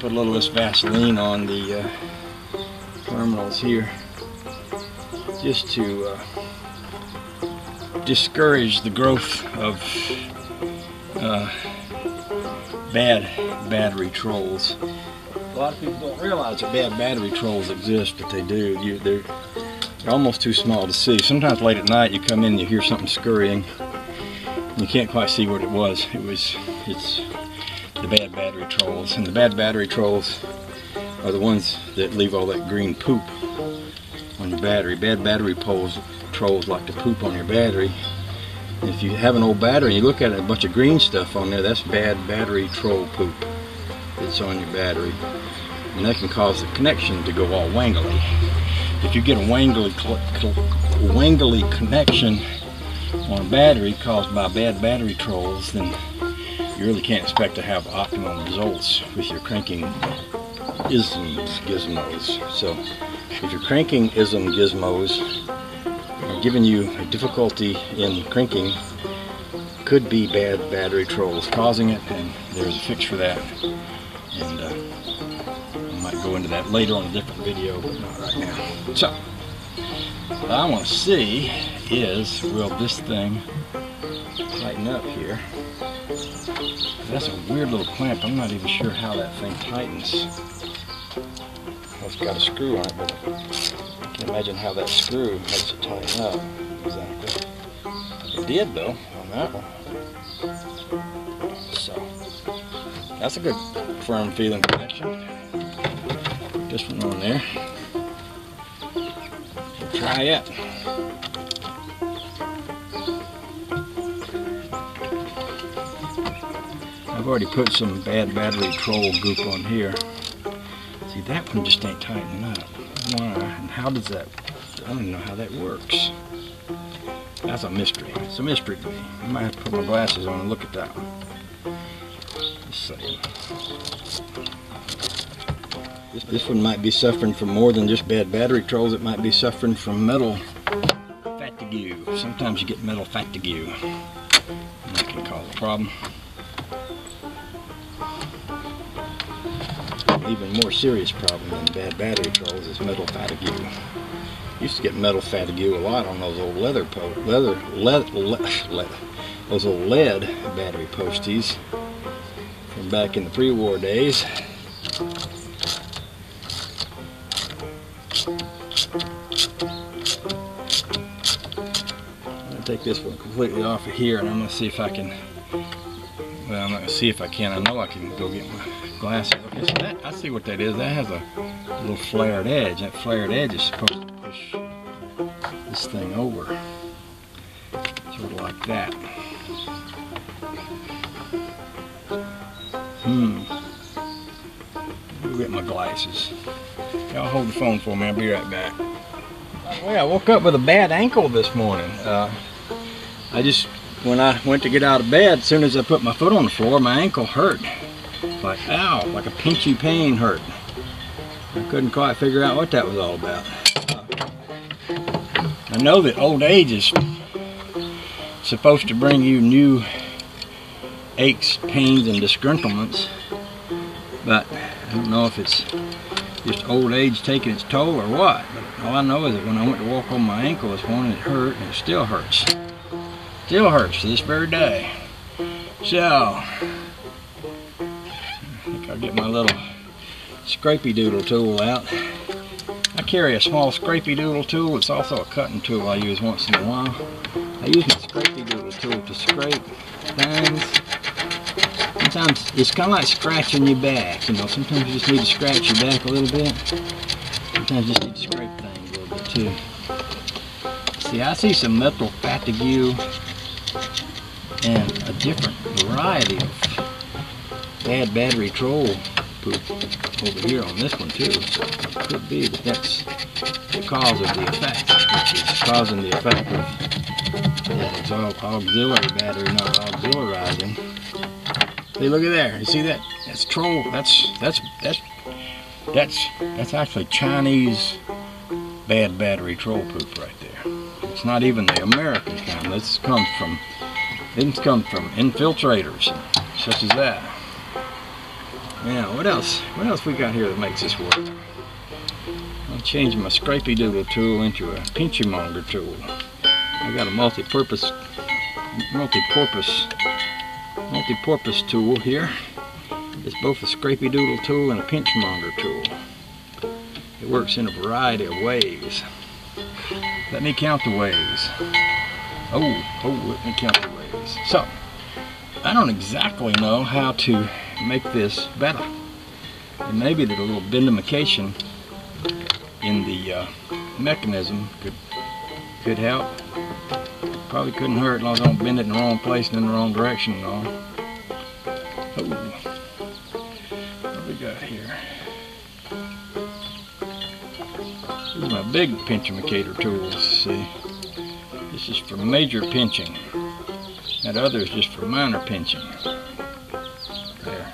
Put a little of this Vaseline on the terminals here, just to discourage the growth of bad battery trolls. A lot of people don't realize that bad battery trolls exist, but they do. They're almost too small to see. Sometimes late at night you come in and you hear something scurrying and you can't quite see what it was. It's the bad battery trolls. And the bad battery trolls are the ones that leave all that green poop on your battery. Bad battery trolls like to poop on your battery. And if you have an old battery and you look at it, a bunch of green stuff on there, that's bad battery troll poop that's on your battery. And that can cause the connection to go all wangly. If you get a wangly connection on a battery caused by bad battery trolls, then you really can't expect to have optimum results with your cranking gizmos. So if your cranking gizmos are giving you a difficulty in cranking, could be bad battery trolls causing it, and there's a fix for that. And I might go into that later on a different video, but not right now. So what I want to see is, will this thing tighten up here? That's a weird little clamp. I'm not even sure how that thing tightens. Well, it's got a screw on it, but I can't imagine how that screw makes it tighten up exactly. It did though on that one. So that's a good firm feeling connection. This one on there. We'll try it. I've already put some bad battery troll goop on here. See, that one just ain't tightening up. Why? And how does that? I don't even know how that works. That's a mystery. It's a mystery to me. I might have to put my glasses on and look at that one. Just saying. This one might be suffering from more than just bad battery trolls. It might be suffering from metal fatigue. Sometimes you get metal fatigue, and that can cause a problem. Even more serious problem than bad battery trolls is metal fatigue. Used to get metal fatigue a lot on those old those old lead battery posties from back in the pre-war days. I'm going to take this one completely off of here, and I'm going to see if I can. Well, I'm not going to see if I can. I know I can go get my glasses. Okay, so that, I see what that is. That has a little flared edge. That flared edge is supposed to push this thing over, sort of like that. Go get my glasses. Y'all hold the phone for me. I'll be right back. Well, I woke up with a bad ankle this morning. When I went to get out of bed, as soon as I put my foot on the floor, my ankle hurt. Like, ow, like a pinchy pain hurt. I couldn't quite figure out what that was all about. I know that old age is supposed to bring you new aches, pains, and disgruntlements, but I don't know if it's just old age taking its toll or what. But all I know is that when I went to walk on my ankle this morning, it hurt, and it still hurts. Still hurts to this very day. So I think I'll get my little scrapey doodle tool out. I carry a small scrapey doodle tool. It's also a cutting tool I use once in a while. I use my scrapey doodle tool to scrape things. Sometimes it's kind of like scratching your back. You know, sometimes you just need to scratch your back a little bit. Sometimes you just need to scrape things a little bit too. See, I see some metal fatigue and a different variety of bad battery troll poop over here on this one too. So it could be that that's the cause of the effect, which is causing the effect of it's all auxiliary battery, not auxiliarizing. See, look at there. You see that? That's troll. That's actually Chinese bad battery troll poop right there. It's not even the American kind. This comes from infiltrators such as that. Now, what else? What else we got here that makes this work? I'm changing my Scrapey Doodle tool into a pinch-monger tool. I got a multi-purpose tool here. It's both a Scrapey Doodle tool and a pinch-monger tool. It works in a variety of ways. Let me count the ways. Let me count the ways. So, I don't exactly know how to make this better. And maybe that a little bendamication in the mechanism could help. Probably couldn't hurt as long as I don't bend it in the wrong place and in the wrong direction and all. What do we got here? These are my big pinch-a-macator tools, see. This is for major pinching. That other is just for minor pinching. There.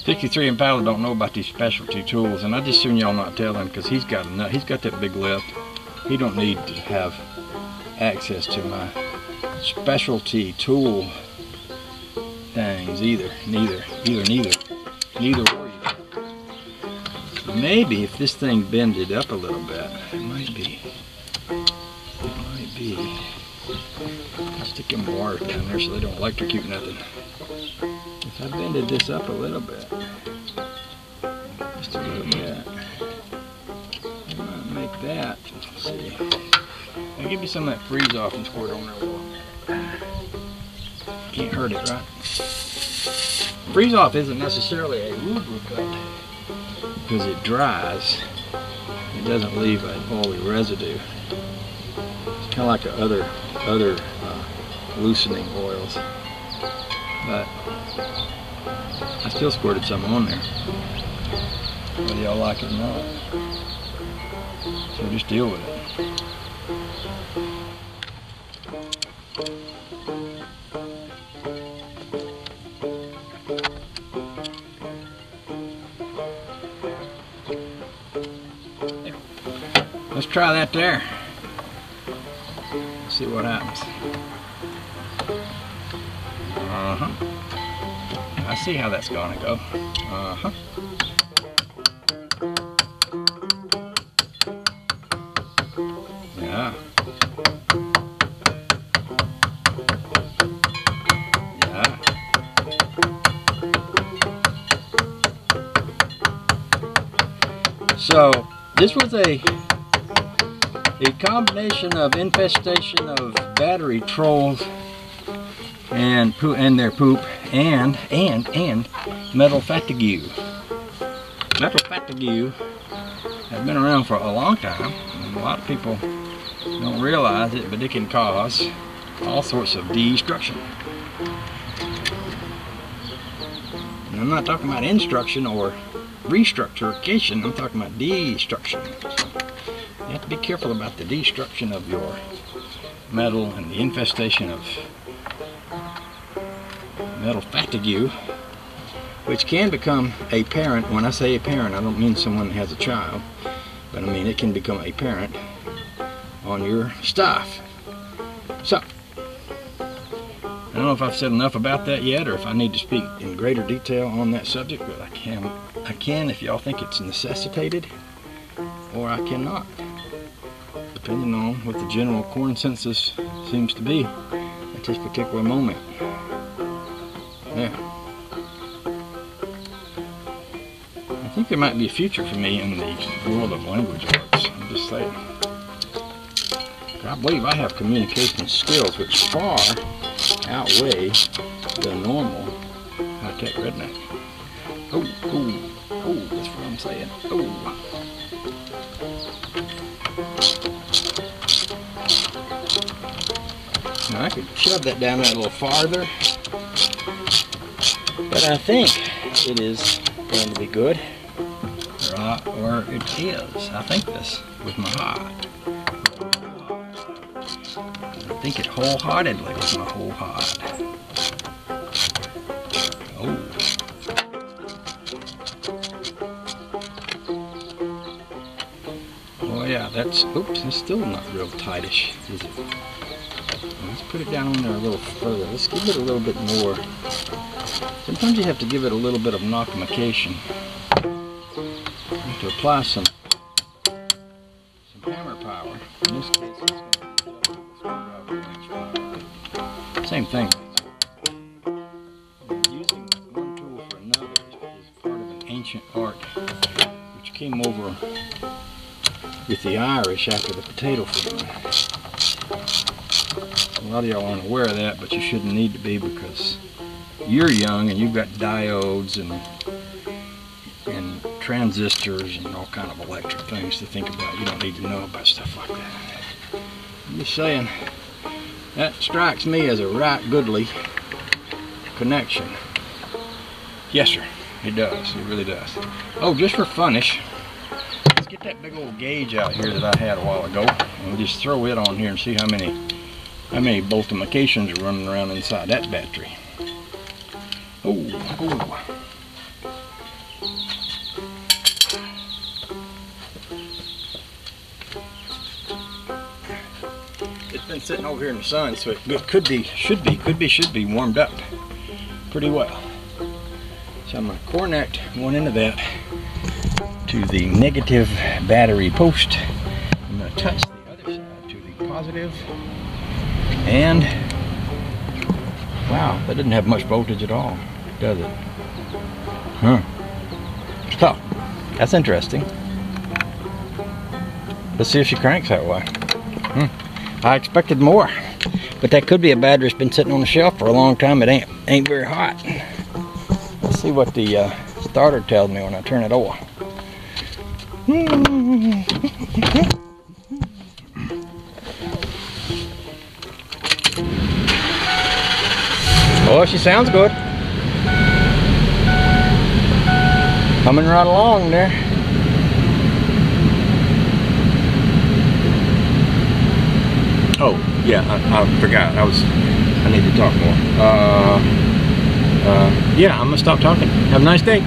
63 and Paddle don't know about these specialty tools, and I just soon y'all not tell him because he's got that big lift. He don't need to have access to my specialty tool things either. Neither were you. Maybe if this thing bended up a little bit, it might be. I'll stick them wires down there so they don't electrocute nothing. If I bended this up a little bit, just a little bit, I might make that. Let's see. Now give me some of that freeze off and squirt on there a little. Can't hurt it, right? Freeze off isn't necessarily a lubricant because it dries. It doesn't leave an oily residue. It's kind of like the other loosening oils, but I still squirted some on there, whether y'all like it or not. So just deal with it. Let's try that there. See what happens. I see how that's gonna go. Yeah. So this was a combination of infestation of battery trolls and their poop and metal fatigue. Metal fatigue has been around for a long time, and a lot of people don't realize it, but it can cause all sorts of destruction. And I'm not talking about instruction or restructuration, I'm talking about destruction. You have to be careful about the destruction of your metal and the infestation of metal fatigue, which can become apparent. When I say apparent, I don't mean someone that has a child, but I mean it can become apparent on your stuff. So, I don't know if I've said enough about that yet, or if I need to speak in greater detail on that subject, but I can if y'all think it's necessitated, or I cannot, depending on what the general consensus seems to be at this particular moment. Yeah. I think there might be a future for me in the world of language arts. I'm just saying. I believe I have communication skills which far outweigh the normal high-tech redneck. Oh, that's what I'm saying. Now I could shove that down there a little farther, but I think it is going to be good, or it is. I think this with my heart. I think it wholeheartedly with my whole heart. Oh yeah, that's still not real tightish, is it? Let's put it down on there a little further. Let's give it a little bit more Sometimes you have to give it a little bit of knockamication. You have to apply some hammer power. In this case, it's going to be adjustable screwdriver wrench power. Same thing. Using one tool for another is part of an ancient art which came over with the Irish after the potato famine. A lot of y'all aren't aware of that, but you shouldn't need to be, because you're young and you've got diodes and transistors and all kind of electric things to think about. You don't need to know about stuff like that. I'm just saying, that strikes me as a right goodly connection. Yes sir, it does, it really does. Oh, just for funish, let's get that big old gauge out here that I had a while ago, and we'll just throw it on here and see how many multiplications are running around inside that battery. Oh. It's been sitting over here in the sun, so it should be warmed up pretty well. So I'm going to connect one end of that to the negative battery post. I'm going to touch the other side to the positive, and wow, that didn't have much voltage at all, does it? Huh. So, that's interesting. Let's see if she cranks that way. I expected more, but that could be a battery that's been sitting on the shelf for a long time. It ain't very hot. Let's see what the starter tells me when I turn it over. Oh, she sounds good. Coming right along there. Oh, yeah, I forgot. I need to talk more. Yeah, I'm gonna stop talking. Have a nice day.